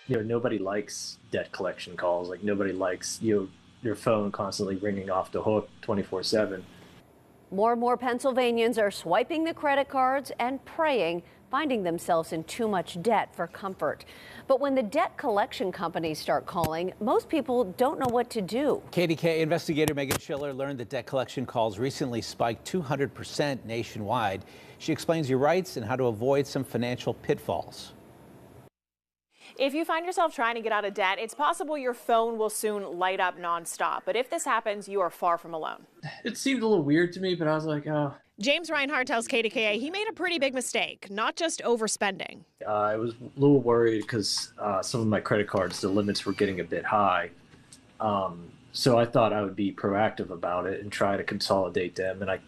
Nobody likes debt collection calls. Like nobody likes, your phone constantly ringing off the hook 24/7. More and more Pennsylvanians are swiping the credit cards and praying, finding themselves in too much debt for comfort. But when the debt collection companies start calling, most people don't know what to do. KDKA investigator Megan Schiller learned that debt collection calls recently spiked 200% nationwide. She explains your rights and how to avoid some financial pitfalls. If you find yourself trying to get out of debt, it's possible your phone will soon light up nonstop. But if this happens, you are far from alone. It seemed a little weird to me, but I was like, oh. James Reinhardt tells KDKA he made a pretty big mistake, not just overspending. I was a little worried because some of my credit cards, the limits were getting a bit high. So I thought I would be proactive about it and try to consolidate them. And I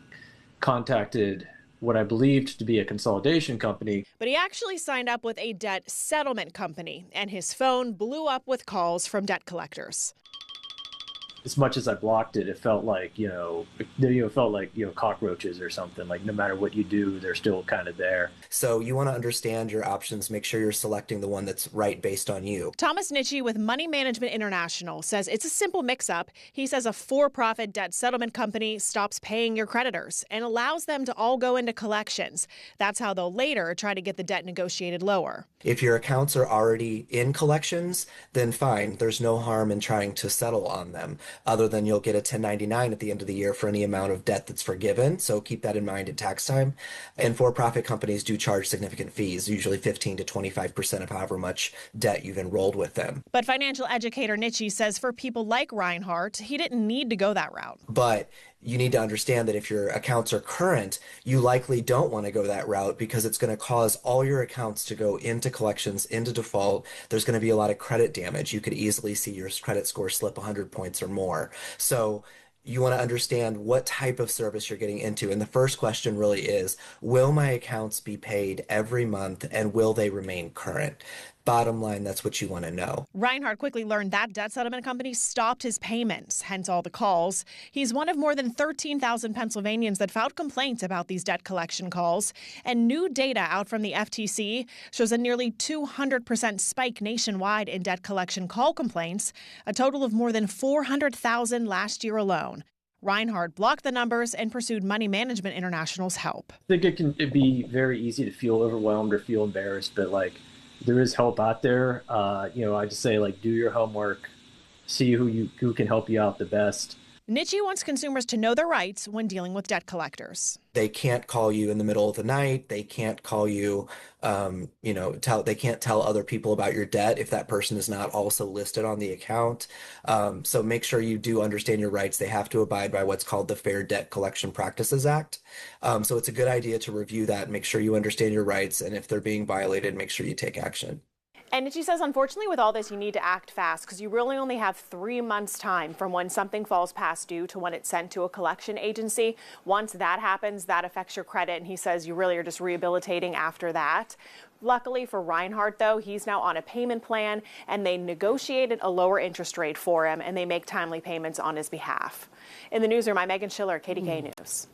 contacted what I believed to be a consolidation company. But he actually signed up with a debt settlement company, and his phone blew up with calls from debt collectors. As much as I blocked it, it felt like, it felt like, cockroaches or something. Like no matter what you do, they're still kind of there. So you want to understand your options, make sure you're selecting the one that's right based on you. Thomas Nitzsche with Money Management International says it's a simple mix-up. He says a for-profit debt settlement company stops paying your creditors and allows them to all go into collections. That's how they'll later try to get the debt negotiated lower. If your accounts are already in collections, then fine. There's no harm in trying to settle on them, other than you'll get a 1099 at the end of the year for any amount of debt that's forgiven. So keep that in mind at tax time. And for-profit companies do charge significant fees, usually 15 to 25% of however much debt you've enrolled with them. But financial educator Nitzsche says for people like Reinhardt, he didn't need to go that route. But you need to understand that if your accounts are current, you likely don't want to go that route because it's going to cause all your accounts to go into collections, into default. There's going to be a lot of credit damage. You could easily see your credit score slip 100 points or more. So you want to understand what type of service you're getting into. And the first question really is, will my accounts be paid every month and will they remain current? Bottom line, that's what you want to know. Reinhardt quickly learned that debt settlement company stopped his payments, hence all the calls. He's one of more than 13,000 Pennsylvanians that filed complaints about these debt collection calls. And new data out from the FTC shows a nearly 200% spike nationwide in debt collection call complaints, a total of more than 400,000 last year alone. Reinhardt blocked the numbers and pursued Money Management International's help. I think it'd be very easy to feel overwhelmed or feel embarrassed, but there is help out there. I just say do your homework, see who can help you out the best. Nitzsche wants consumers to know their rights when dealing with debt collectors. They can't call you in the middle of the night. They can't call you, they can't tell other people about your debt if that person is not also listed on the account. So make sure you do understand your rights. They have to abide by what's called the Fair Debt Collection Practices Act. So it's a good idea to review that, make sure you understand your rights, and if they're being violated, make sure you take action. And Nitzsche says, unfortunately, with all this, you need to act fast because you really only have 3 months' time from when something falls past due to when it's sent to a collection agency. Once that happens, that affects your credit. And he says you really are just rehabilitating after that. Luckily for Reinhardt, though, he's now on a payment plan and they negotiated a lower interest rate for him and they make timely payments on his behalf. In the newsroom, I'm Megan Schiller, KDKA News.